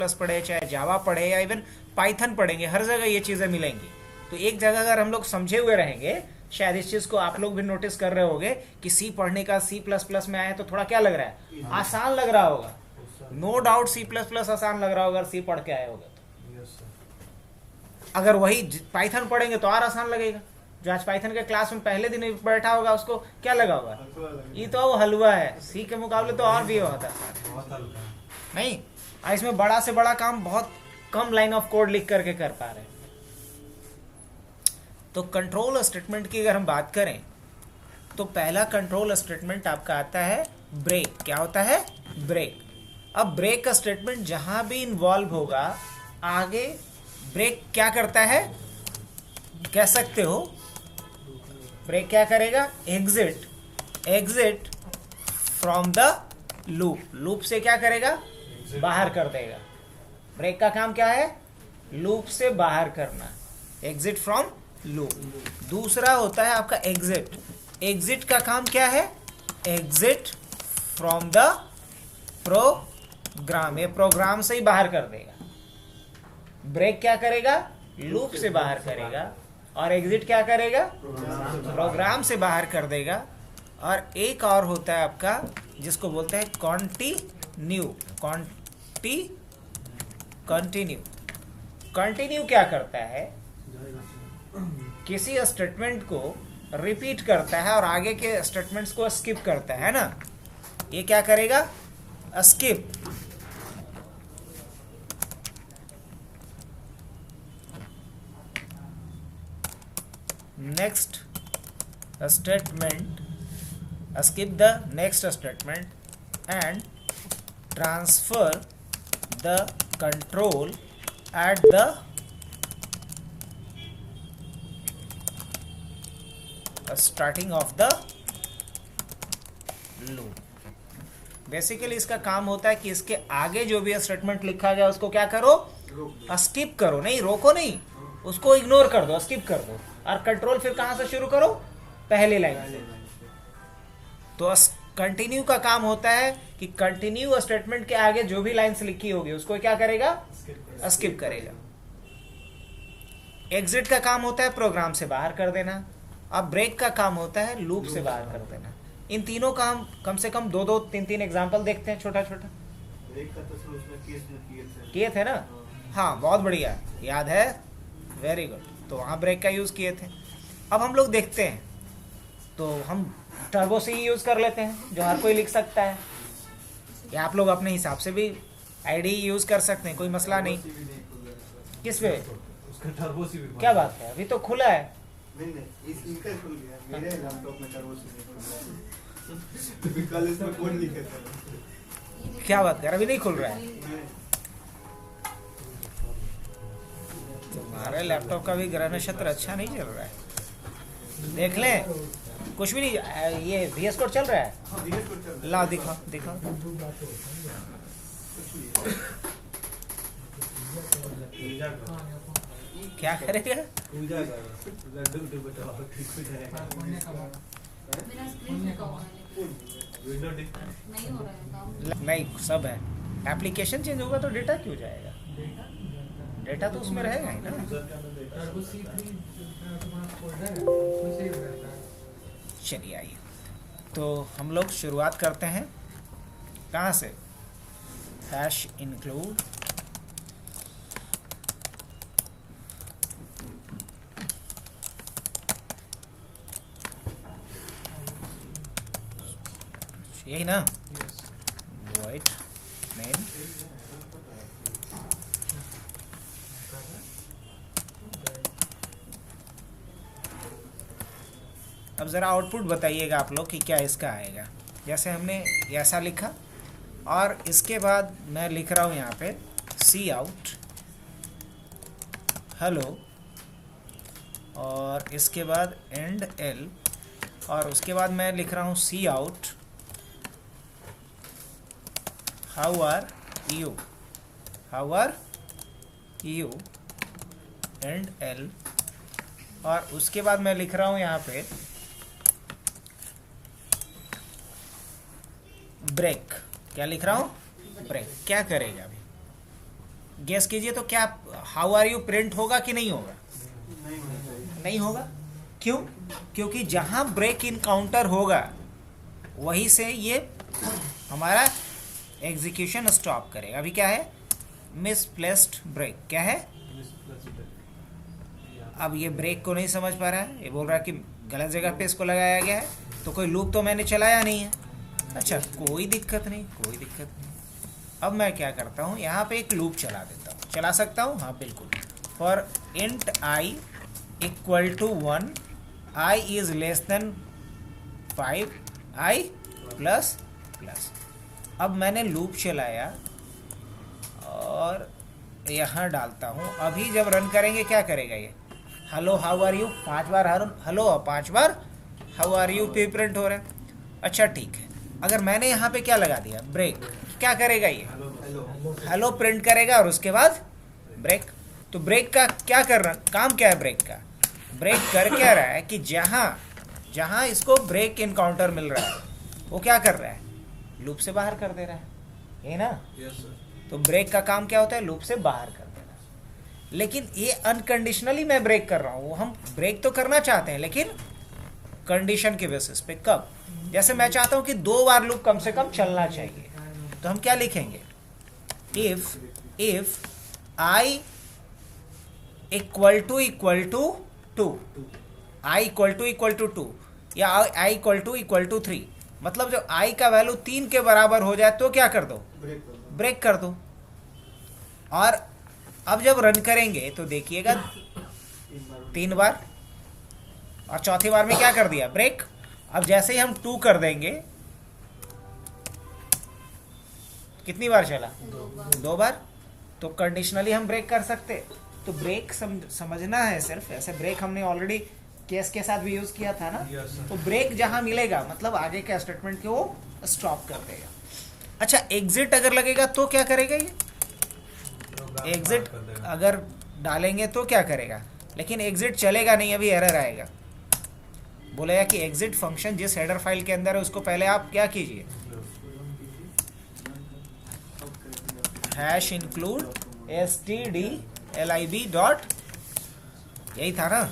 Plus पढ़े, चाहे जावा पढ़े या इवन पाइथन पढ़ेंगे, हर जगह ये चीज़ें मिलेंगी। तो एक जगह अगर हम लोग समझे हुए रहेंगे, शायद इस चीज़ को आप लोग भी नोटिस कर रहे होंगे कि सी पढ़ने का सी प्लस प्लस में आए तो थोड़ा क्या लग रहा है, आसान लग रहा होगा। No doubt C plus plus आसान लग रहा होगा अगर सी पढ़ के आए होगा तो। अगर वही पाइथन पढ़ेंगे तो और आसान लगेगा। जो आज पाइथन के क्लास में पहले दिन बैठा होगा उसको क्या लगा होगा, ये तो वो हलवा है, सी के मुकाबले तो और भी होता है नहीं। इसमें बड़ा से बड़ा काम बहुत कम लाइन ऑफ कोड लिख करके कर पा रहे हैं। तो कंट्रोल स्टेटमेंट की अगर हम बात करें तो पहला कंट्रोल स्टेटमेंट आपका आता है ब्रेक। क्या होता है, ब्रेक। अब ब्रेक का स्टेटमेंट जहां भी इन्वॉल्व होगा, आगे ब्रेक क्या करता है, कह सकते हो ब्रेक क्या करेगा, exit from the loop. Loop से क्या करेगा, बाहर कर देगा। ब्रेक का काम क्या है, लूप से बाहर करना, एग्जिट फ्रॉम लूप। दूसरा होता है आपका एग्जिट का काम क्या है, एग्जिट फ्रॉम द प्रोग्राम। ये प्रोग्राम से ही बाहर कर देगा। ब्रेक क्या करेगा, लूप से बाहर करेगा, और एग्जिट क्या करेगा, प्रोग्राम से बाहर कर देगा। और एक और होता है आपका जिसको बोलते हैं कंटिन्यू क्या करता है, किसी स्टेटमेंट को रिपीट करता है और आगे के स्टेटमेंट्स को स्किप करता है ना। ये क्या करेगा, skip. next statement, skip the next statement and transfer the control at the starting of the loop। Basically इसका काम होता है कि इसके आगे जो भी स्टेटमेंट लिखा गया उसको क्या करो, स्किप करो, नहीं रोको नहीं, उसको इग्नोर कर दो, स्किप कर दो, और कंट्रोल फिर कहां से शुरू करो, पहले लाइन से। तो कंटिन्यू का काम होता है कि कंटिन्यू स्टेटमेंट के आगे जो भी लाइंस लिखी होगी उसको क्या करेगा, स्किप करेगा। एग्जिट का काम होता है प्रोग्राम से बाहर कर देना। अब ब्रेक का काम होता है लूप से बाहर कर देना। इन तीनों काम कम से कम दो तीन एग्जांपल देखते हैं, छोटा छोटा किए थे ना। हाँ बहुत बढ़िया, याद है, वेरी गुड। तो वहाँ ब्रेक का यूज़ किए थे। अब हम लोग देखते हैं, तो हम टर्बो सी यूज़ कर लेते हैं जो हर कोई लिख सकता है, या आप लोग अपने हिसाब से भी आईडी यूज़ कर सकते हैं, कोई मसला नहीं। किस पे, क्या बात है, अभी तो खुला है। मेरे लैपटॉप में टर्बो सी नहीं खुल रहा है। कल इसमें कोड लिखे थे। क्या बात कर, अभी नहीं खुल रहा है। तुम्हारे लैपटॉप का भी ग्रह नक्षत्र अच्छा नहीं चल रहा है, देख लें। कुछ भी नहीं, ये VS कोड चल रहा है। ला दिखा दिखा, क्या करेगा, नहीं सब है। एप्लीकेशन चेंज होगा तो डेटा क्यों जाएगा, डेटा तो उसमें रहेगा ही ना। चलिए आइए, तो हम लोग शुरुआत करते हैं कहाँ से, हैश इंक्लूड यही ना, void name अब ज़रा आउटपुट बताइएगा आप लोग कि क्या इसका आएगा। जैसे हमने ऐसा लिखा, और इसके बाद मैं लिख रहा हूँ यहाँ पे सी आउट हेलो, और इसके बाद एंड एल, और उसके बाद मैं लिख रहा हूँ cout how are you endl, और उसके बाद मैं लिख रहा हूँ यहाँ पे ब्रेक। क्या लिख रहा हूँ, ब्रेक। क्या करेगा अभी, गेस कीजिए तो क्या हाउ आर यू प्रिंट होगा कि नहीं होगा? नहीं होगा। क्यों? क्योंकि जहां ब्रेक इनकाउंटर होगा वहीं से ये हमारा एग्जीक्यूशन स्टॉप करेगा। अभी क्या है? Misplaced break. क्या है? अब ये ब्रेक को नहीं समझ पा रहा है, ये बोल रहा है कि गलत जगह पे इसको लगाया गया है, तो कोई लूप तो मैंने चलाया नहीं है। अच्छा, कोई दिक्कत नहीं, कोई दिक्कत नहीं। अब मैं क्या करता हूँ, यहाँ पे एक लूप चला देता हूँ। चला सकता हूँ? हाँ बिल्कुल। For int I equal to 1, I is less than 5, I plus plus. अब मैंने लूप चलाया और यहाँ डालता हूँ। अभी जब रन करेंगे क्या करेगा ये? हेलो हाउ आर यू 5 बार हेलो और 5 बार हाउ आर यू पे प्रिंट हो रहा है। अच्छा ठीक है, अगर मैंने यहाँ पे क्या लगा दिया? ब्रेक। क्या करेगा ये? हेलो प्रिंट करेगा और उसके बाद ब्रेक। तो ब्रेक का क्या कर रहा, काम क्या है ब्रेक का? ब्रेक कर क्या रहा है कि जहाँ इसको ब्रेक इनकाउंटर मिल रहा है वो क्या कर रहा है? लूप से बाहर कर दे रहा है, ये ना? तो ब्रेक का काम क्या होता है? लूप से बाहर कर देना। लेकिन ये अनकंडीशनली मैं ब्रेक कर रहा हूँ। हम ब्रेक तो करना चाहते हैं लेकिन कंडीशन के बेसिस पे। कब? जैसे मैं चाहता हूँ कि 2 बार लूप कम से कम चलना चाहिए, तो हम क्या लिखेंगे? If I equal to 2, I equal to 2 या आई इक्वल टू 3, मतलब जब आई का वैल्यू 3 के बराबर हो जाए तो क्या कर दो? ब्रेक कर दो। और अब जब रन करेंगे तो देखिएगा 3 बार, और चौथी बार में क्या कर दिया? ब्रेक। अब जैसे ही हम 2 कर देंगे, कितनी बार चला? 2 बार। तो कंडीशनली हम ब्रेक कर सकते। तो ब्रेक समझना है सिर्फ। ऐसे ब्रेक हमने ऑलरेडी केस के साथ भी यूज किया था ना। तो ब्रेक जहां मिलेगा मतलब आगे के स्टेटमेंट को वो स्टॉप कर देगा। अच्छा, एग्जिट अगर लगेगा तो क्या करेगा ये? एग्जिट अगर डालेंगे तो क्या करेगा? लेकिन एग्जिट चलेगा नहीं, अभी एरर आएगा। बोलेगा कि एग्जिट फंक्शन जिस हेडर फाइल के अंदर है उसको पहले आप क्या कीजिए? हैश इंक्लूड stdlib डॉट, यही था ना?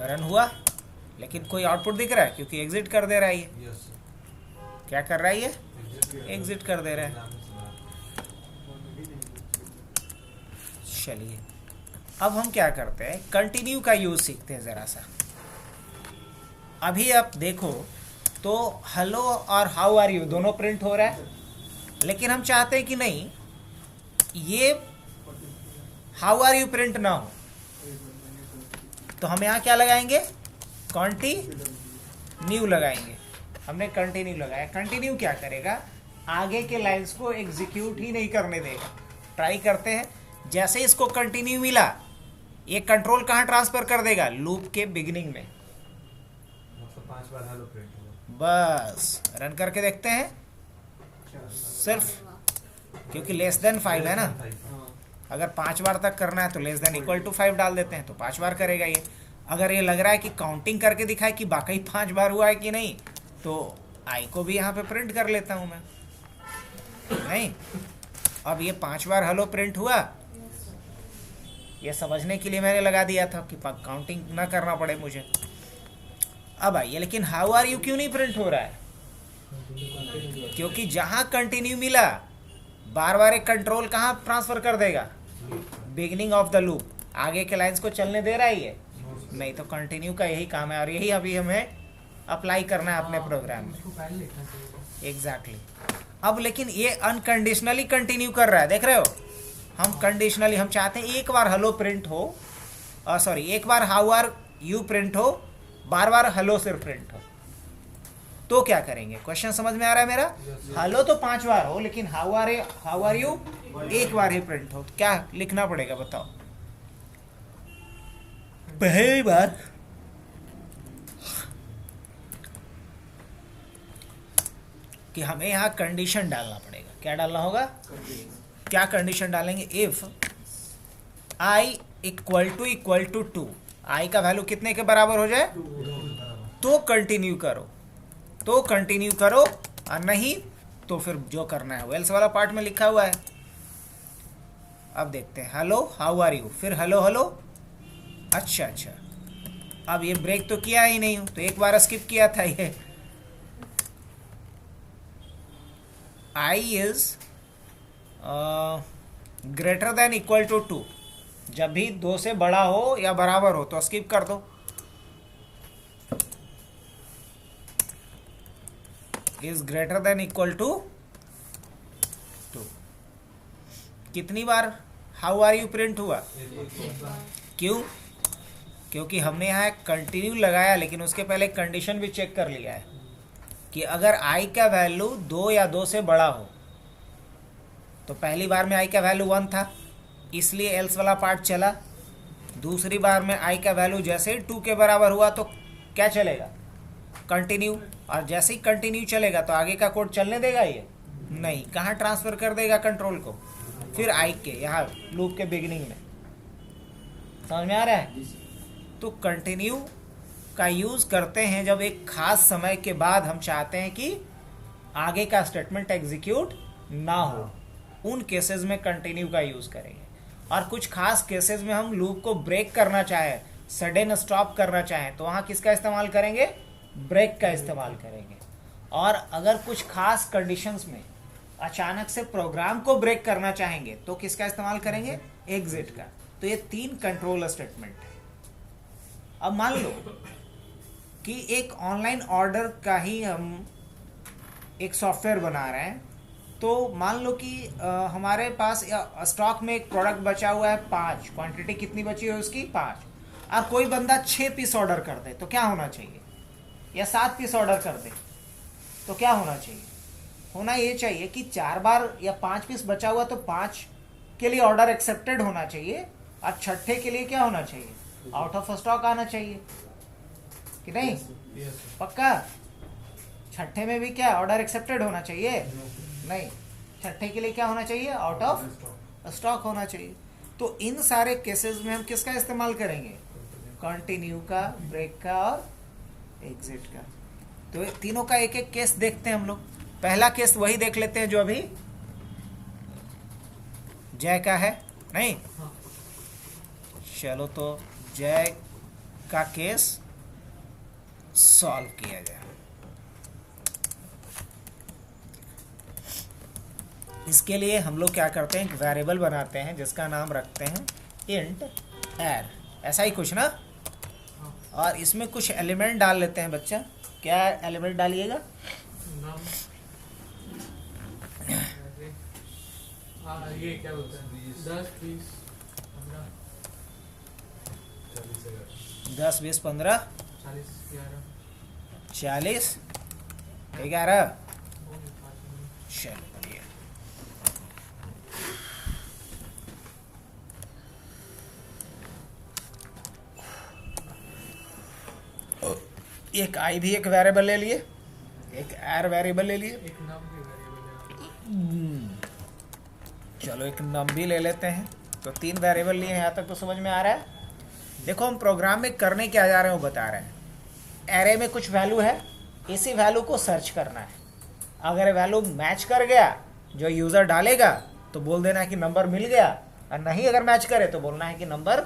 रन हुआ लेकिन कोई आउटपुट दिख रहा है क्योंकि एग्जिट कर दे रहा है ये। क्या कर रहा है ये? एग्जिट कर दे रहा है। चलिए अब हम क्या करते हैं, कंटिन्यू का यूज सीखते हैं जरा सा। अभी आप देखो तो हेलो और हाउ आर यू दोनों प्रिंट हो रहा है, लेकिन हम चाहते हैं कि नहीं ये हाउ आर यू प्रिंट ना हो, तो हम यहाँ क्या लगाएंगे? कंटिन्यू लगाएंगे। हमने कंटिन्यू लगाया। कंटिन्यू क्या करेगा? आगे के लाइंस को एग्जीक्यूट ही नहीं करने देगा। ट्राई करते हैं। जैसे इसको कंटिन्यू मिला, ये कंट्रोल कहाँ ट्रांसफर कर देगा? लूप के बिगिनिंग में। मतलब 5 बार हेलो प्रिंट होगा। बस रन करके देखते हैं। सिर्फ क्योंकि लेस देन 5 है ना, अगर 5 बार तक करना है तो लेस देन इक्वल टू 5 डाल देते हैं तो 5 बार करेगा ये। अगर ये लग रहा है कि काउंटिंग करके दिखाए कि वाकई 5 बार हुआ है कि नहीं, तो आई को भी यहाँ पे प्रिंट कर लेता हूँ मैं। नहीं, अब ये 5 बार हेलो प्रिंट हुआ, ये समझने के लिए मैंने लगा दिया था कि काउंटिंग ना करना पड़े मुझे। अब आइए, लेकिन हाउ आर यू क्यों नहीं प्रिंट हो रहा है? क्योंकि जहां कंटिन्यू मिला बार बार एक कंट्रोल कहाँ ट्रांसफर कर देगा? Beginning of the loop. आगे के लाइंस को चलने दे रहा है ये नहीं, तो कंटिन्यू का यही काम है और यही अभी हमें अप्लाई करना है अपने प्रोग्राम में। एग्जैक्टली। अब लेकिन ये अनकंडीशनली कंटिन्यू कर रहा है, देख रहे हो? हम कंडीशनली हम चाहते हैं एक बार हेलो प्रिंट हो, सॉरी एक बार हाउ आर यू प्रिंट हो, बार बार हेलो सिर्फ प्रिंट हो। तो क्या करेंगे? क्वेश्चन समझ में आ रहा है मेरा? हेलो तो 5 बार हो, लेकिन हाउ आर यू एक बार ही प्रिंट हो। तो क्या लिखना पड़ेगा बताओ? पहली बात कि हमें यहां कंडीशन डालना पड़ेगा। क्या डालना होगा? क्या कंडीशन डालेंगे? इफ आई इक्वल टू 2, आई का वैल्यू कितने के बराबर हो जाए तो कंटिन्यू करो, और नहीं तो फिर जो करना है वो एल्स वाला पार्ट में लिखा हुआ है। अब देखते हैं, हेलो हाउ आर यू, फिर हेलो हेलो। अच्छा, अब ये ब्रेक तो किया ही नहीं हूं, तो एक बार स्किप किया था ये। I is greater than equal to 2, जब भी 2 से बड़ा हो या बराबर हो तो स्किप कर दो। Is greater than equal to 2। कितनी बार हाउ आर यू प्रिंट हुआ? क्यों? क्योंकि हमने यहाँ कंटिन्यू लगाया, लेकिन उसके पहले कंडीशन भी चेक कर लिया है कि अगर आई का वैल्यू 2 या 2 से बड़ा हो, तो पहली बार में आई का वैल्यू 1 था इसलिए एल्स वाला पार्ट चला। दूसरी बार में आई का वैल्यू जैसे ही 2 के बराबर हुआ तो क्या चलेगा? कंटिन्यू। और जैसे ही कंटिन्यू चलेगा तो आगे का कोड चलने देगा ये? नहीं। कहाँ ट्रांसफर कर देगा कंट्रोल को? फिर आई के यहाँ लूप के बिगिनिंग में। समझ में आ रहा है? तो कंटिन्यू का यूज करते हैं जब एक खास समय के बाद हम चाहते हैं कि आगे का स्टेटमेंट एग्जीक्यूट ना हो, उन केसेस में कंटिन्यू का यूज करेंगे। और कुछ खास केसेस में हम लूप को ब्रेक करना चाहें, सडन स्टॉप करना चाहें, तो वहाँ किसका इस्तेमाल करेंगे? ब्रेक का इस्तेमाल करेंगे। और अगर कुछ खास कंडीशंस में अचानक से प्रोग्राम को ब्रेक करना चाहेंगे तो किसका इस्तेमाल करेंगे? एग्जिट का। तो ये 3 कंट्रोल स्टेटमेंट है। अब मान लो कि एक ऑनलाइन ऑर्डर का ही हम एक सॉफ्टवेयर बना रहे हैं, तो मान लो कि हमारे पास स्टॉक में एक प्रोडक्ट बचा हुआ है 5, क्वांटिटी कितनी बची है उसकी? 5, और कोई बंदा 6 पीस ऑर्डर कर दे तो क्या होना चाहिए? या 7 पीस ऑर्डर कर दे तो क्या होना चाहिए? होना ये चाहिए कि 4 बार या 5 पीस बचा हुआ तो 5 के लिए ऑर्डर एक्सेप्टेड होना चाहिए, और छठे के लिए क्या होना चाहिए? आउट ऑफ स्टॉक आना चाहिए कि नहीं? पक्का? छठे में भी क्या ऑर्डर एक्सेप्टेड होना चाहिए? नहीं। छठे के लिए क्या होना चाहिए? आउट ऑफ स्टॉक होना चाहिए। तो इन सारे केसेस में हम किसका इस्तेमाल करेंगे? कंटिन्यू का, ब्रेक का और एग्जिट का। तो तीनों का एक एक केस देखते हैं हम लोग। पहला केस वही देख लेते हैं जो अभी जय का है, नहीं? चलो तो जय का केस सॉल्व किया जाए। इसके लिए हम लोग क्या करते हैं, एक वेरिएबल बनाते हैं जिसका नाम रखते हैं इंट एर, ऐसा ही कुछ ना। और इसमें कुछ एलिमेंट डाल लेते हैं बच्चा। क्या एलिमेंट डालिएगा? ये क्या बोलते हैं? 10, 20, 15, 10, 20, 15, 40, 40, 11। चलो बढ़िया। एक आई भी एक वेरिएबल ले लिए, एक एर वेरिएबल ले लिए। एक नाम भी वेरिएबल है। चलो एक नम भी ले लेते हैं। तो 3 वेरिएबल लिए हैं, यहाँ तक तो समझ में आ रहा है? देखो हम प्रोग्राम में करने क्या जा रहे हैं वो बता रहे हैं। एरे में कुछ वैल्यू है, इसी वैल्यू को सर्च करना है। अगर वैल्यू मैच कर गया जो यूज़र डालेगा तो बोल देना है कि नंबर मिल गया, और नहीं अगर मैच करे तो बोलना है कि नंबर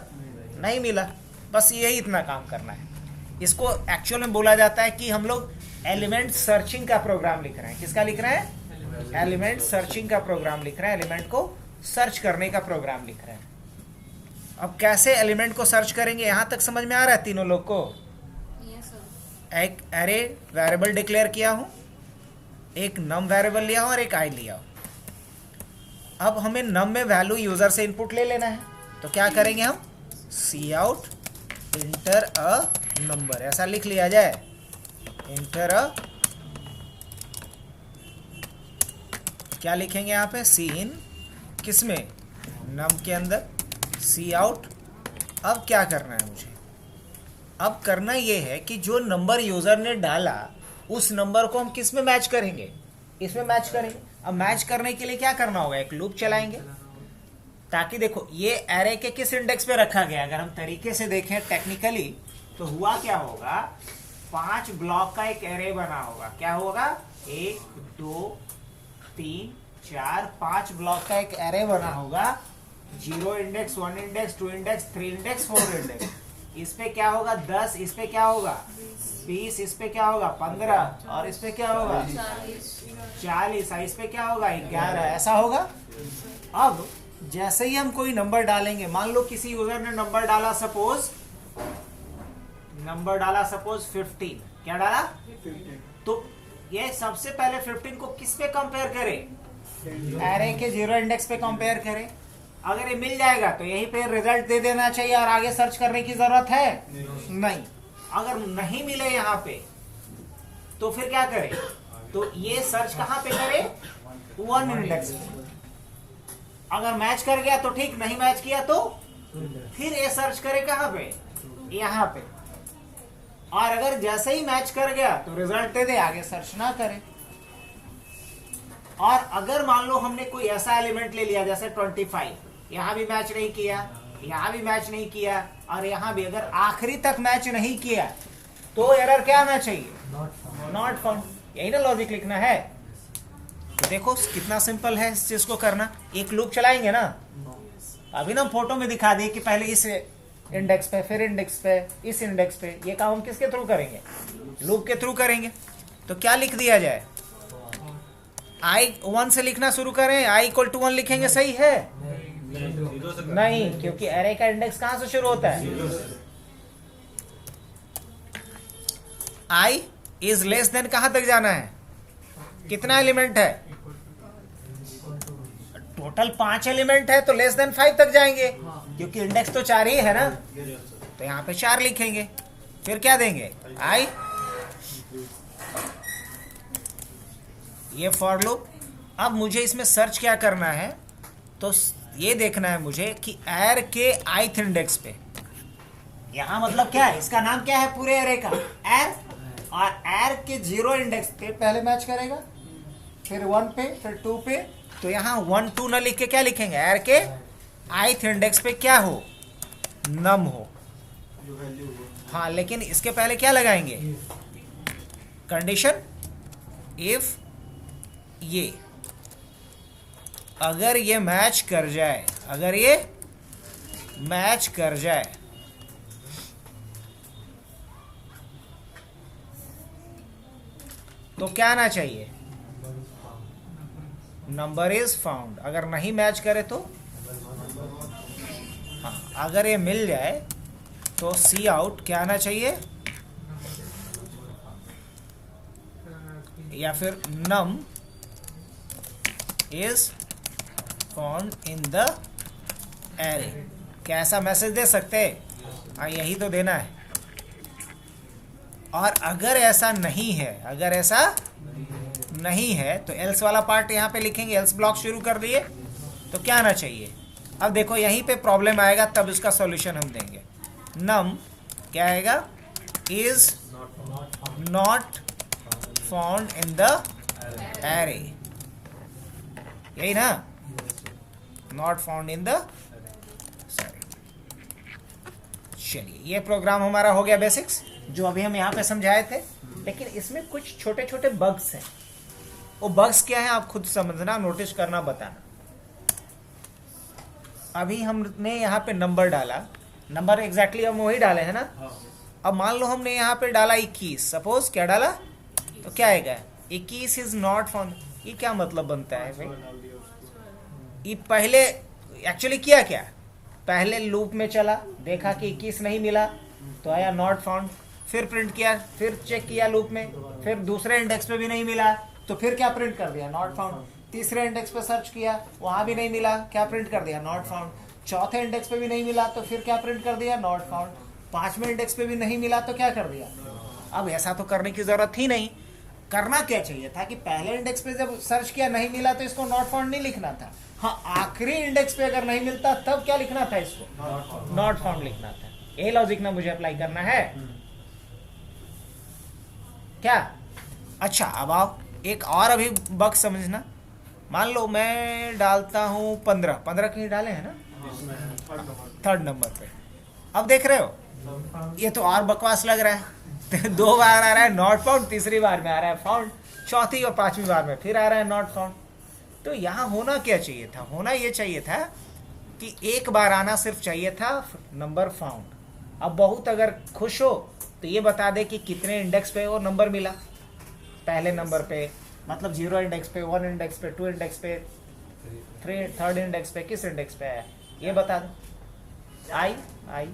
नहीं मिला। बस यही इतना काम करना है। इसको एक्चुअल में बोला जाता है कि हम लोग एलिमेंट सर्चिंग का प्रोग्राम लिख रहे हैं। किसका लिख रहे हैं? एलिमेंट सर्चिंग का प्रोग्राम लिख रहे हैं। एलिमेंट को सर्च करने का प्रोग्राम लिख रहे हैं। अब कैसे एलिमेंट को सर्च करेंगे, यहाँ तक समझ में आ रहा है तीनों लोग को? एक एरे वेरिएबल डिक्लेयर किया हूँ, एक नम वेरिएबल लिया हूँ और एक आई लिया हूँ। अब हमें नम में वैल्यू यूजर से इनपुट ले लेना है, तो क्या करेंगे हम? सी आउट इंटर अ नंबर, ऐसा लिख लिया जाए। इंटर अ, क्या लिखेंगे यहाँ पे? सी इन, किसमें? नम के अंदर। सी आउट। अब क्या करना है मुझे? अब करना ये है कि जो नंबर यूजर ने डाला उस नंबर को हम किस में मैच करेंगे? इसमें मैच करेंगे। अब मैच करने के लिए क्या करना होगा? एक लूप चलाएंगे। ताकि देखो ये एरे के किस इंडेक्स पे रखा गया, अगर हम तरीके से देखें टेक्निकली तो हुआ क्या होगा, 5 ब्लॉक का एक एरे बना होगा। क्या होगा, 1 2 3 4 5 ब्लॉक का एक एरे बना होगा। 0 index, 1 index, 2 index, 3 index, 4 index. इस पे क्या होगा 10, इस पे क्या होगा 20, इस पे क्या होगा 15 और इस पे क्या होगा 40, इस पे क्या होगा 11, ऐसा होगा। अब जैसे ही हम कोई नंबर डालेंगे, मान लो किसी यूजर ने नंबर डाला सपोज 15, क्या डाला 15। तो ये सबसे पहले 15 को किस पे कंपेयर करें, एरे के 0 इंडेक्स पे कंपेयर करें। अगर ये मिल जाएगा तो यहीं पे रिजल्ट दे देना चाहिए और आगे सर्च करने की जरूरत है नहीं। अगर नहीं मिले यहाँ पे तो फिर क्या करें, तो ये सर्च कहाँ पे करें, 1 इंडेक्स पे। अगर मैच कर गया तो ठीक, नहीं मैच किया तो फिर ये सर्च करे कहाँ पे, यहाँ पे। और अगर जैसे ही मैच कर गया तो रिजल्ट दे दे, आगे सर्च ना करे। और अगर मान लो हमने कोई ऐसा एलिमेंट ले लिया जैसे 25, यहां भी मैच नहीं किया, यहां भी मैच नहीं किया और यहां भी, अगर आखिरी तक मैच नहीं किया तो एरर क्या आना चाहिए, नॉट फाउंड। यही ना लॉजिक लिखना है। तो देखो कितना सिंपल है इस चीज को करना। एक लूप चलाएंगे ना, अभी ना फोटो में दिखा दिए कि पहले इस इंडेक्स पे, फिर इंडेक्स पे, इस इंडेक्स पे। ये काम हम किसके थ्रू करेंगे, लूप के थ्रू करेंगे। तो क्या लिख दिया जाए, i1 से लिखना शुरू करें, i = 1 लिखेंगे, सही है नहीं, क्योंकि एरे का इंडेक्स कहां से शुरू होता है, i इज लेस देन कहां तक जाना है, कितना एलिमेंट है, टोटल 5 एलिमेंट है तो लेस देन 5 तक जाएंगे, क्योंकि इंडेक्स तो 4 ही है ना। तो यहां पे 4 लिखेंगे, फिर क्या देंगे i, ये फॉर लूप। अब मुझे इसमें सर्च क्या करना है, तो ये देखना है मुझे कि एर के ith इंडेक्स पे, यहां मतलब क्या है, इसका नाम क्या है पूरे एरे का, एर। और एर के 0 इंडेक्स पे पहले मैच करेगा, फिर 1 पे, फिर 2 पे। तो यहां 1 2 न लिख के क्या लिखेंगे, एर के ith इंडेक्स पे क्या हो, नम हो। हाँ, लेकिन इसके पहले क्या लगाएंगे, कंडीशन इफ ये, अगर ये मैच कर जाए, अगर ये मैच कर जाए तो क्या आना चाहिए, नंबर इज फाउंड। अगर नहीं मैच करे तो, हाँ, अगर ये मिल जाए तो सी आउट क्या आना चाहिए, या फिर num is found in the array. क्या ऐसा मैसेज दे सकते हैं, हाँ यही तो देना है। और अगर ऐसा नहीं है, अगर ऐसा नहीं है तो एल्स वाला पार्ट यहाँ पे लिखेंगे, एल्स ब्लॉक शुरू कर दिए तो क्या आना चाहिए। अब देखो यहीं पे प्रॉब्लम आएगा, तब इसका सॉल्यूशन हम देंगे। नम क्या आएगा, is not found in the array, यही ना, not found in the, sorry. चलिए ये प्रोग्राम हमारा हो गया बेसिक्स, जो अभी हम यहाँ पे समझाए थे। लेकिन इसमें कुछ छोटे छोटे बग्स हैं। वो बग्स क्या है आप खुद समझना, नोटिस करना, बताना। अभी हमने यहाँ पे नंबर डाला, नंबर एग्जैक्टली हम वही डाले हैं ना। अब मान लो हमने यहाँ पे डाला 21, सपोज क्या डाला, तो क्या आएगा 21 इज नॉट फाउंड। ये क्या मतलब बनता है भाई, ये पहले एक्चुअली किया क्या, पहले लूप में चला, देखा कि 21 नहीं मिला तो आया नॉट फाउंड, फिर प्रिंट किया, फिर चेक किया लूप में, फिर दूसरे इंडेक्स पे भी नहीं मिला तो फिर क्या प्रिंट कर दिया, नॉट फाउंड। तीसरे इंडेक्स पे सर्च किया, वहां भी नहीं मिला, क्या प्रिंट कर दिया, नॉट फाउंड। चौथे इंडेक्स पे भी नहीं मिला तो फिर क्या प्रिंट कर दिया, नॉट फाउंड। पांचवें इंडेक्स पे भी नहीं मिला तो क्या कर दिया। अब ऐसा तो करने की जरूरत ही नहीं। करना क्या चाहिए था कि पहले इंडेक्स पे जब सर्च किया नहीं मिला तो इसको नॉट फाउंड नहीं लिखना था। हाँ, आखिरी इंडेक्स पे अगर नहीं मिलता तब क्या लिखना था, इसको नॉट फाउंड लिखना था। ये लॉजिक ना मुझे अप्लाई करना है क्या। अच्छा, अब आप एक और अभी बग समझना। मान लो मैं डालता हूँ 15 15 कहीं डाले हैं ना थर्ड नंबर पे। अब देख रहे हो ये तो और बकवास लग रहा है। 2 बार आ रहा है नॉट फाउंड, तीसरी बार में आ रहा है फाउंड, चौथी और पांचवी बार में फिर आ रहा है नॉट फाउंड। तो यहाँ होना क्या चाहिए था? होना ये चाहिए था कि एक बार आना सिर्फ चाहिए था नंबर फाउंड। अब बहुत अगर खुश हो तो ये बता दे कि कितने इंडेक्स पे वो नंबर मिला। पहले नंबर पे मतलब 0 इंडेक्स पे, 1 इंडेक्स पे, 2 इंडेक्स पे, 3 इंडेक्स पे, किस इंडेक्स पे है ये बता दो। आई।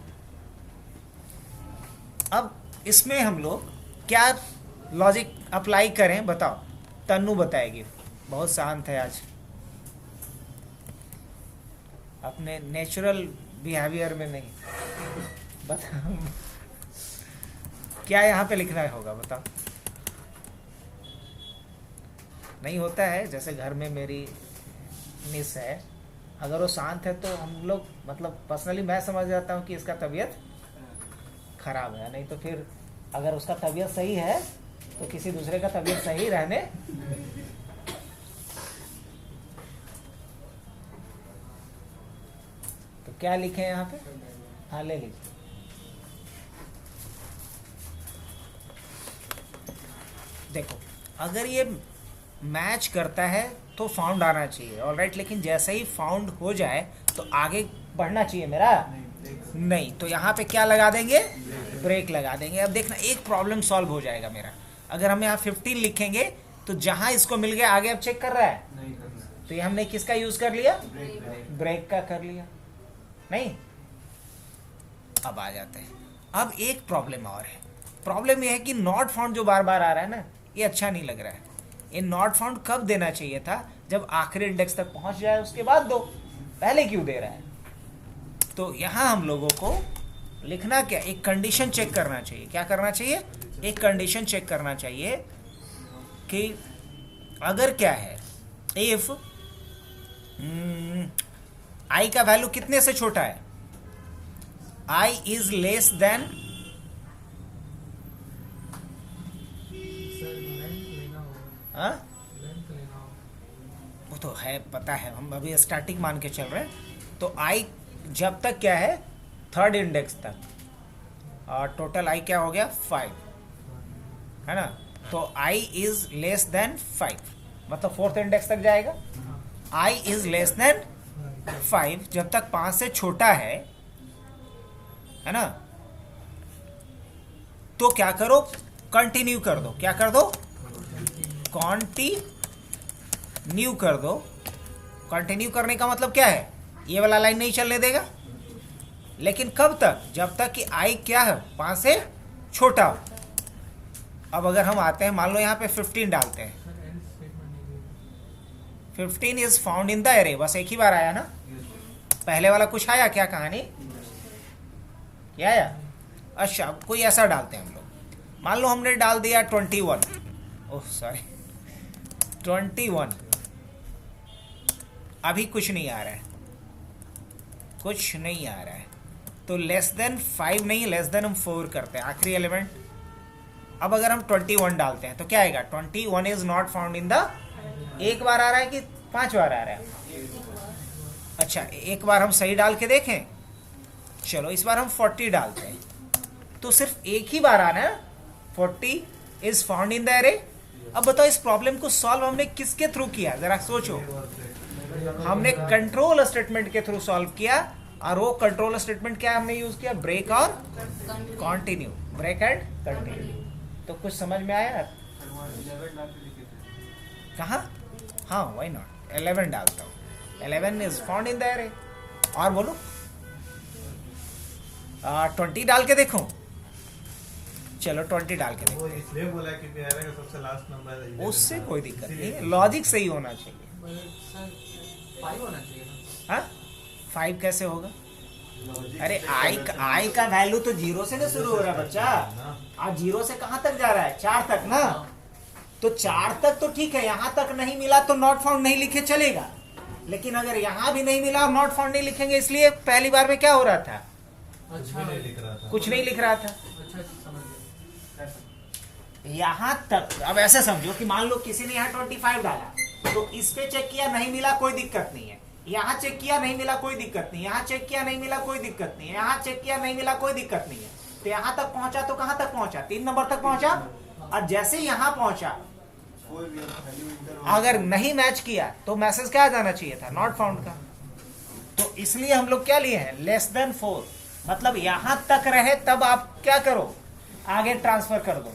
अब इसमें हम लोग क्या लॉजिक अप्लाई करें बताओ? तन्नू बताएगी, बहुत शांत है आज, अपने नेचुरल बिहेवियर में नहीं। बताओ क्या यहाँ पे लिखना होगा बताओ? नहीं होता है, जैसे घर में मेरी मिस है, अगर वो शांत है तो हम लोग मतलब पर्सनली मैं समझ जाता हूँ कि इसका तबीयत खराब है। नहीं तो फिर अगर उसका तबीयत सही है तो किसी दूसरे का तबीयत सही रहने। तो क्या लिखे यहाँ पे? हाँ ले लीजिए। देखो अगर ये मैच करता है तो फाउंड आना चाहिए, ऑलराइट। लेकिन जैसे ही फाउंड हो जाए तो आगे बढ़ना चाहिए मेरा, नहीं तो यहाँ पे क्या लगा देंगे? ब्रेक लगा देंगे। अब देखना एक प्रॉब्लम सॉल्व हो जाएगा मेरा। अगर हम यहाँ 15 लिखेंगे तो जहां इसको मिल गया आगे अब चेक कर रहा है, तो ये हमने किसका यूज कर लिया? ब्रेक का कर लिया। नहीं, अब आ जाते हैं। अब एक प्रॉब्लम और है। प्रॉब्लम ये है कि नॉट फाउंड जो बार बार आ रहा है ना, ये अच्छा नहीं लग रहा है। ये नॉट फाउंड कब देना चाहिए था? जब आखिरी इंडेक्स तक पहुंच जाए उसके बाद दो, पहले क्यों दे रहा है? तो यहां हम लोगों को लिखना क्या? एक कंडीशन चेक करना चाहिए। क्या करना चाहिए? एक कंडीशन चेक करना चाहिए कि अगर क्या है, इफ आई का वैल्यू कितने से छोटा है? आई इज लेस देन, वो तो है पता है, हम अभी स्टैटिक मान के चल रहे हैं। तो आई जब तक क्या है, थर्ड इंडेक्स तक, और टोटल आई क्या हो गया? 5, है ना? तो आई इज लेस देन 5 मतलब फोर्थ इंडेक्स तक जाएगा। आई इज लेस देन 5 जब तक 5 से छोटा है ना? तो क्या करो? कंटिन्यू कर दो। क्या कर दो? कंटिन्यू कर दो। कंटिन्यू करने का मतलब क्या है? ये वाला लाइन नहीं चलने देगा। लेकिन कब तक? जब तक कि आई क्या है? 5 से छोटा हो। अब अगर हम आते हैं, मान लो यहाँ पे 15 डालते हैं, 15 is found in the array, बस एक ही बार आया ना? पहले वाला कुछ आया क्या? कहानी क्या आया? अच्छा, कोई ऐसा डालते हैं हम लोग। मान लो हमने डाल दिया 21, ओह सॉरी 21, अभी कुछ नहीं आ रहा है, कुछ नहीं आ रहा है। तो लेस देन 5 नहीं, लेस देन हम 4 करते हैं, आखिरी एलिमेंट। अब अगर हम 21 डालते हैं तो क्या आएगा? 21 is not found in the, एक बार आ रहा है कि 5 बार आ रहा है? अच्छा, एक बार हम सही डाल के देखें। चलो इस बार हम 40 डालते हैं, तो सिर्फ एक ही बार आना है, 40 is found in the array. अब बताओ इस प्रॉब्लम को सॉल्व हमने किसके थ्रू किया? जरा सोचो। हमने कंट्रोल स्टेटमेंट के थ्रू सॉल्व किया, और वो कंट्रोल स्टेटमेंट क्या हमने यूज किया? ब्रेक और कंटिन्यू, ब्रेक एंड कंटिन्यू। तो कुछ समझ में आया? कहाँ? हाँ, व्हाई नॉट, 11 डालता हूँ। 11 is found in the array. और बोलो 20 डाल के देखो। चलो 20 डाल के देखो। इसलिए बोला कि एरे का सबसे लास्ट नंबर है, उससे कोई दिक्कत नहीं, लॉजिक सही होना चाहिए। 5 होना चाहिए ना? हाँ, 5 कैसे होगा? अरे आई का वैल्यू तो 0 से ना शुरू हो रहा है बच्चा। आज 0 से कहां तक जा रहा है? 4 तक ना? तो 4 तक तो ठीक है, यहां तक नहीं मिला तो नॉट फाउंड नहीं लिखे चलेगा। लेकिन अगर यहां भी नहीं मिला और नॉट फाउंड नहीं लिखेंगे, इसलिए पहली बार में क्या हो रहा था? अच्छा, कुछ नहीं लिख रहा था। अच्छा समझ गया। यहां तक अब ऐसे समझो कि मान लो किसी ने यहाँ 25 डाला, तो इस पे चेक किया नहीं मिला कोई दिक्कत नहीं है, यहाँ चेक किया नहीं मिला कोई दिक्कत नहीं, यहाँ चेक किया नहीं मिला कोई दिक्कत नहीं है, यहाँ चेक किया नहीं मिला कोई दिक्कत नहीं है। तो यहाँ तक पहुंचा तो कहाँ तक पहुंचा, 3 नंबर तक पहुंचा। और जैसे यहाँ पहुंचा अगर नहीं मैच किया तो मैसेज क्या आ जाना चाहिए था, नॉट फाउंड का। तो इसलिए हम लोग क्या लिए हैं, लेस देन 4, मतलब यहां तक रहे तब आप क्या करो, आगे ट्रांसफर कर दो।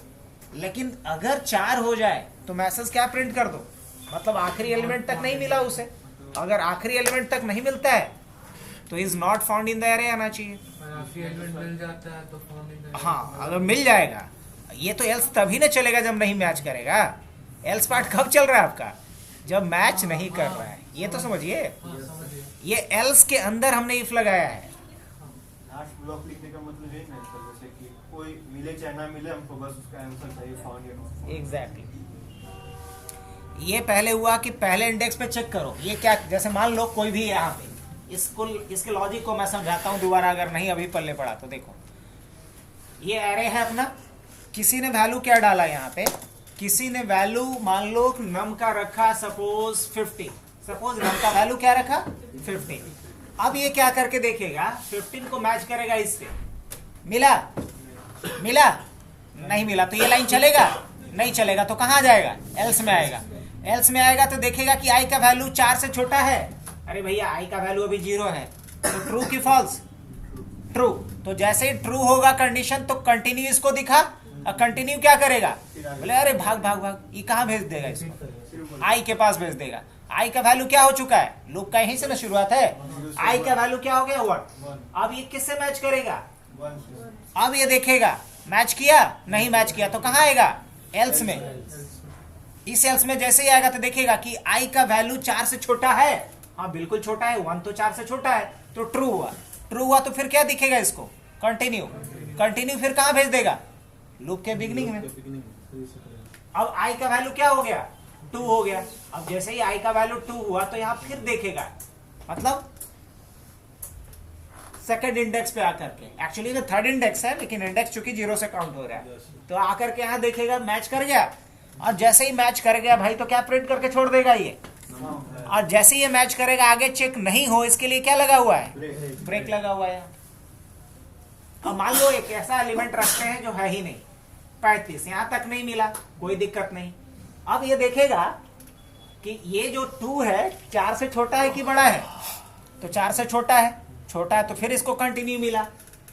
लेकिन अगर 4 हो जाए तो मैसेज क्या प्रिंट कर दो, मतलब आखिरी एलिमेंट तक नहीं मिला उसे। अगर आखिरी एलिमेंट तक नहीं मिलता है तो is not found in the array आना चाहिए। आखिरी एलिमेंट मिल जाता है तो फाउंड इन द एरे। हाँ, अगर मिल जाएगा। ये तो एल्स तभी ना चलेगा जब नहीं मैच करेगा। एल्स पार्ट कब चल रहा है आपका, जब मैच नहीं कर रहा है। ये तो समझिए, ये एल्स के अंदर हमने इफ लगाया है। लास्ट ब्लॉक लिखने का मतलब यही ना सर, जैसे कि कोई मिले चाहे ना मिले, हमको बस उसका आंसर चाहिए, फाउंड या नॉट फाउंड। एग्जैक्टली। ये पहले हुआ कि पहले इंडेक्स पे चेक करो। ये क्या, जैसे मान लो कोई भी यहाँ पे, इसके लॉजिक को मैं समझाता हूँ दोबारा, अगर नहीं अभी पल्ले पड़ा तो देखो। ये एरे है अपना, किसी ने वैल्यू क्या डाला यहाँ पे, किसी ने वैल्यू मान लो नम का रखा सपोज 50, सपोज नम का वैल्यू क्या रखा 50। अब ये क्या करके देखेगा, 15 को मैच करेगा इससे, मिला मिला नहीं मिला तो ये लाइन चलेगा, नहीं चलेगा तो कहाँ जाएगा, एल्स में आएगा। एल्स में आएगा तो देखेगा कि आई का वैल्यू 4 से छोटा है। अरे भैया आई का वैल्यू अभी 0 है, तो ट्रू की फॉल्स, ट्रू। तो जैसे ही ट्रू होगा कंडीशन तो कंटिन्यू इसको दिखा, और कंटिन्यू क्या करेगा, बोले अरे भाग भाग भाग, ये कहाँ भेज देगा इसको, आई के पास भेज देगा। आई का वैल्यू क्या हो चुका है, लूप का यहीं से ना शुरुआत है, आई का वैल्यू क्या हो गया 1। अब ये किससे मैच करेगा, अब ये देखेगा मैच किया नहीं मैच किया तो कहाँ आएगा, एल्स में। इस एल्स में जैसे ही आएगा तो देखेगा कि आई का वैल्यू 4 से छोटा है, हाँ बिल्कुल छोटा है, 1 तो 4 से छोटा है, तो ट्रू हुआ। ट्रू हुआ तो फिर क्या दिखेगा इसको, कंटिन्यू। कंटिन्यू फिर कहाँ भेज देगा, लूप के बिगनिंग में। अब आई का वैल्यू क्या हो गया, 2 हो गया। अब जैसे ही आई का वैल्यू 2 हुआ तो यहाँ फिर देखेगा, मतलब सेकंड इंडेक्स पे आकर के, एक्चुअली ये थर्ड इंडेक्स है लेकिन इंडेक्स चूंकि 0 से काउंट हो रहा है, तो आकर के यहाँ देखेगा मैच कर गया। और जैसे ही मैच कर गया भाई तो क्या प्रिंट करके छोड़ देगा ये। और जैसे ही ये मैच करेगा आगे चेक नहीं हो, इसके लिए क्या लगा हुआ है, ब्रेक लगा हुआ है। अब मान लो एक ऐसा एलिमेंट रखते हैं जो है ही नहीं, 35, यहाँ तक नहीं मिला कोई दिक्कत नहीं। अब ये देखेगा कि ये जो 2 है 4 से छोटा है कि बड़ा है, तो 4 से छोटा है, छोटा है तो फिर इसको कंटिन्यू मिला।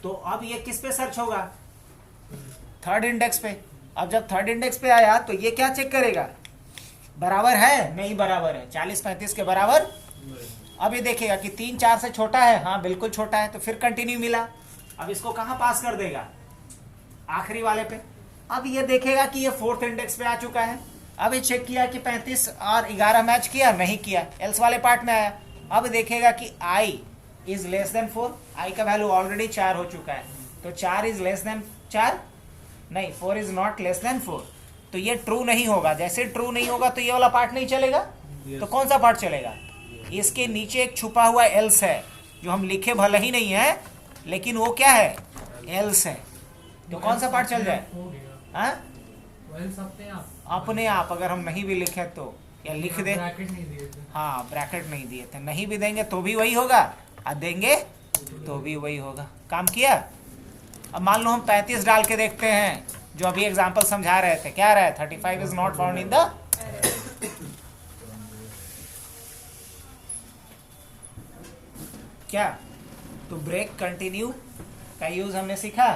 तो अब ये किस पे सर्च होगा, थर्ड इंडेक्स पे। अब जब थर्ड इंडेक्स पे आया तो ये क्या चेक करेगा, बराबर है नहीं बराबर है, 40-35 के बराबर। अब ये देखेगा कि 3 4 से छोटा है, हाँ बिल्कुल छोटा है, तो फिर कंटिन्यू मिला। अब इसको कहाँ पास कर देगा, आखिरी वाले पे। अब ये देखेगा कि ये फोर्थ इंडेक्स पे आ चुका है। अब ये चेक किया कि 35 और 11 मैच किया, नहीं किया, एल्स वाले पार्ट में आया। अब देखेगा कि आई इज लेस देन 4, आई का वैल्यू ऑलरेडी 4 हो चुका है, तो 4 इज लेस देन 4 नहीं, 4 इज नॉट लेस देन 4। तो ये ट्रू नहीं होगा। जैसे ट्रू नहीं होगा तो ये वाला पार्ट नहीं चलेगा। तो कौन सा पार्ट चलेगा, इसके नीचे एक छुपा हुआ एल्स है जो हम लिखे भले ही नहीं है, लेकिन वो क्या है, एल्स है। तो कौन सा पार्ट चल जाए, हाँ अपने आप। अगर हम नहीं भी लिखे तो, या लिख दे, हाँ ब्रैकेट नहीं दिए थे, नहीं भी देंगे तो भी वही होगा, और देंगे तो भी वही होगा। काम किया। अब मान लो हम 35 डाल के देखते हैं, जो अभी एग्जांपल समझा रहे थे, क्या रहा है, 35 is not found in the, क्या, तो ब्रेक कंटिन्यू का यूज हमने सीखा।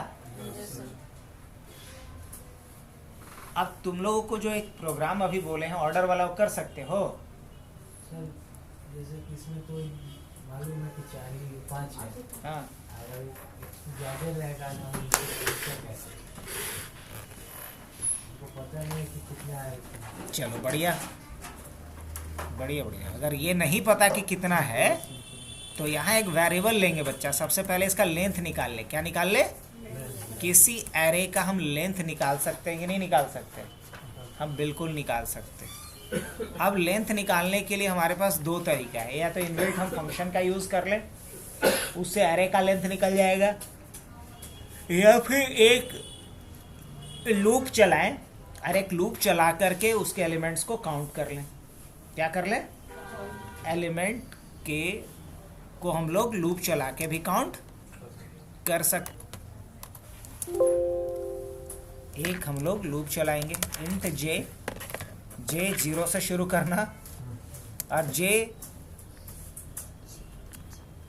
अब तुम लोगों को जो एक प्रोग्राम अभी बोले हैं ऑर्डर वाला, वो कर सकते हो। सर जैसे कि इसमें कोई मालूम है कि 4 ही 5 है, हाँ अगर ज़्यादा रहेगा तो हम इसको कैसे, हमको पता नहीं कि कितना है। चलो बढ़िया बढ़िया बढ़िया। अगर ये नहीं पता कि कितना है तो यहाँ एक वेरिएबल लेंगे बच्चा। सबसे पहले इसका लेंथ निकाल ले। क्या निकाल ले, किसी एरे का हम लेंथ निकाल सकते हैं कि नहीं निकाल सकते, हम बिल्कुल निकाल सकते। अब लेंथ निकालने के लिए हमारे पास 2 तरीका है, या तो इनबिल्ट हम फंक्शन का यूज कर लें, उससे एरे का लेंथ निकल जाएगा, या फिर एक लूप चलाएं और एक लूप चला करके उसके एलिमेंट्स को काउंट कर लें। क्या कर ले, एलिमेंट के को हम लोग लूप चला के भी काउंट कर सकते। एक हम लोग लूप चलाएंगे, इंट जे, जे 0 से शुरू करना, और जे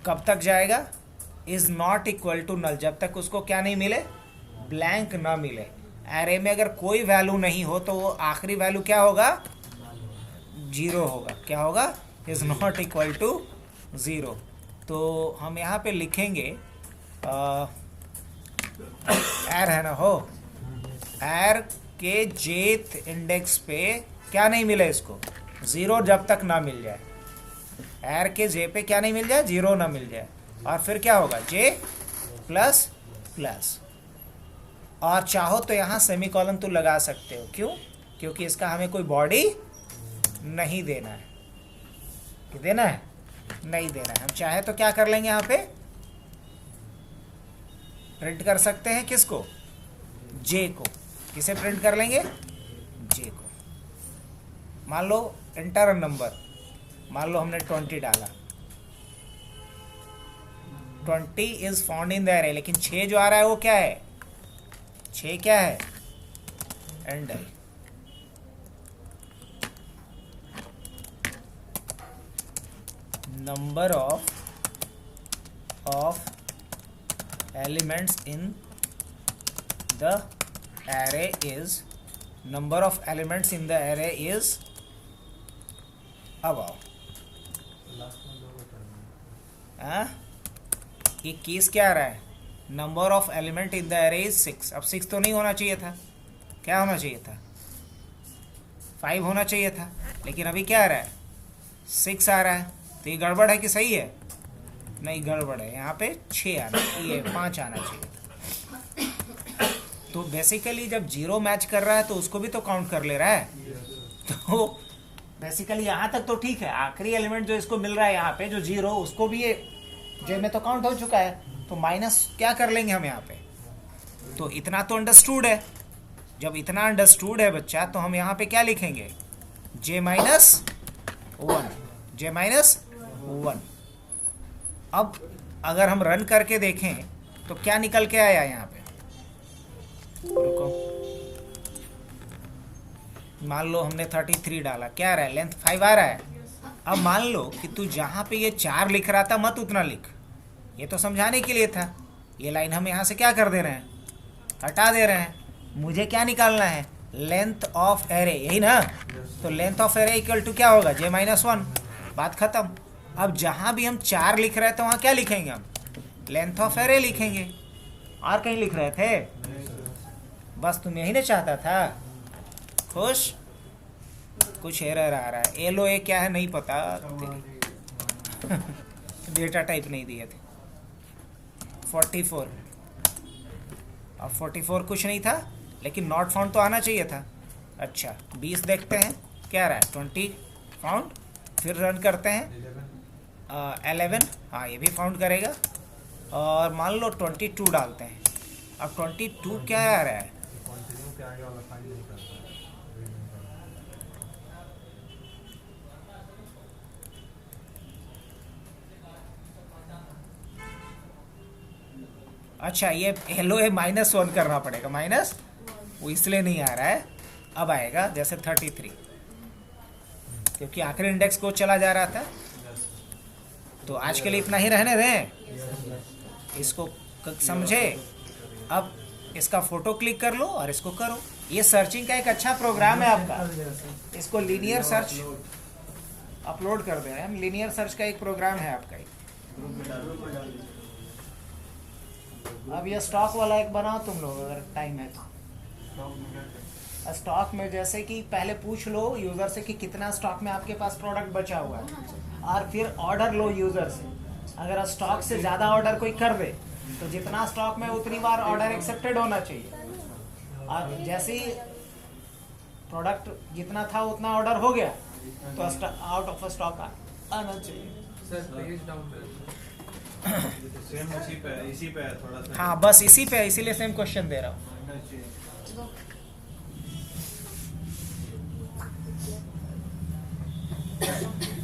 कब तक जाएगा, is not equal to null, जब तक उसको क्या नहीं मिले, ब्लैंक ना मिले। एरे में अगर कोई वैल्यू नहीं हो तो वो आखिरी वैल्यू क्या होगा, 0 होगा। क्या होगा, इज नॉट इक्वल टू 0। तो हम यहाँ पे लिखेंगे एर है ना हो, एर के जेथ इंडेक्स पे क्या नहीं मिले इसको, 0 जब तक ना मिल जाए, एर के जे पे क्या नहीं मिल जाए, 0 ना मिल जाए। और फिर क्या होगा, जे प्लस प्लस, और चाहो तो यहाँ सेमीकोलन तो लगा सकते हो। क्यों, क्योंकि इसका हमें कोई बॉडी नहीं देना है। कि देना है, नहीं देना है। हम चाहे तो क्या कर लेंगे, यहाँ पे प्रिंट कर सकते हैं किसको, जे को। किसे प्रिंट कर लेंगे, जे को। मान लो एंटर नंबर, मान लो हमने 20 डाला, 20 is found in the array, लेकिन 6 जो आ रहा है वो क्या है, 6 क्या है, and I. Number of elements in the array is, number of elements in the array is above। ये केस क्या आ रहा है, number of element in the array is 6। अब 6 तो नहीं होना चाहिए था, क्या होना चाहिए था, 5 होना चाहिए था, लेकिन अभी क्या आ रहा है, 6 आ रहा है। तो ये गड़बड़ है कि सही है, नहीं गड़बड़ है, यहाँ पे 6 आना, ये 5 आना चाहिए था। तो बेसिकली जब 0 मैच कर रहा है तो उसको भी तो काउंट कर ले रहा है। तो बेसिकली यहाँ तक तो ठीक है, आखिरी एलिमेंट जो इसको मिल रहा है यहाँ पे जो 0, उसको भी ये जे में तो काउंट हो चुका है, तो माइनस क्या कर लेंगे हम यहाँ पे। तो इतना तो अंडरस्टूड है, जब इतना अंडरस्टूड है बच्चा, तो हम यहाँ पे क्या लिखेंगे, जे माइनस 1, जे माइनस 1। अब अगर हम रन करके देखें तो क्या निकल के आया यहाँ पे, रुको, मान लो हमने 33 डाला, क्या आ रहा है, लेंथ 5 आ रहा है। अब मान लो कि तू जहाँ पे ये 4 लिख रहा था मत उतना लिख, ये तो समझाने के लिए था। ये लाइन हम यहाँ से क्या कर दे रहे हैं, हटा दे रहे हैं। मुझे क्या निकालना है, लेंथ ऑफ एरे, यही ना। तो length of array equal to क्या होगा, जे माइनस 1, बात खत्म। अब जहाँ भी हम 4 लिख रहे थे वहाँ क्या लिखेंगे हम, लेंथ ऑफ एरे लिखेंगे। और कहीं लिख रहे थे, बस तुम यही ना चाहता था, खुश। कुछ एरर आ रहा है, एलो ए क्या है नहीं पता, डेटा टाइप नहीं दिए थे। 44, अब 44 कुछ नहीं था, लेकिन नॉट फाउंड तो आना चाहिए था। अच्छा 20 देखते हैं क्या रहा है, 20 फाउंड। फिर रन करते हैं 11, हाँ ये भी फाउंड करेगा। और मान लो 22 डालते हैं, अब 22 क्या आ रहा है, कंटिन्यू के आगे वाला फाइल नहीं करता है। अच्छा ये हेलो ए -1 करना पड़ेगा, माइनस वो इसलिए नहीं आ रहा है, अब आएगा जैसे 33, क्योंकि आखिरी इंडेक्स को चला जा रहा था। तो आज के लिए इतना ही रहने दें, इसको समझे। अब इसका फोटो क्लिक कर लो और इसको करो। ये सर्चिंग का एक अच्छा प्रोग्राम है आपका, इसको लीनियर सर्च अपलोड कर दे रहे हैं हम। लीनियर सर्च का एक प्रोग्राम है आपका एक। अब ये स्टॉक वाला एक बनाओ तुम लोग अगर टाइम है तो। स्टॉक में जैसे कि पहले पूछ लो यूज़र से कि कितना स्टॉक में आपके पास प्रोडक्ट बचा हुआ है, और फिर ऑर्डर लो यूज़र से। अगर स्टॉक से ज़्यादा ऑर्डर कोई कर दे तो जितना स्टॉक में उतनी बार ऑर्डर एक्सेप्टेड होना चाहिए, और जैसे ही प्रोडक्ट जितना था उतना ऑर्डर हो गया तो आउट ऑफ स्टॉक आना चाहिए। सर पेज डाउन सेम इसी पे है थोड़ा सा। हाँ बस इसी पे, इसीलिए सेम क्वेश्चन दे रहा हूँ। है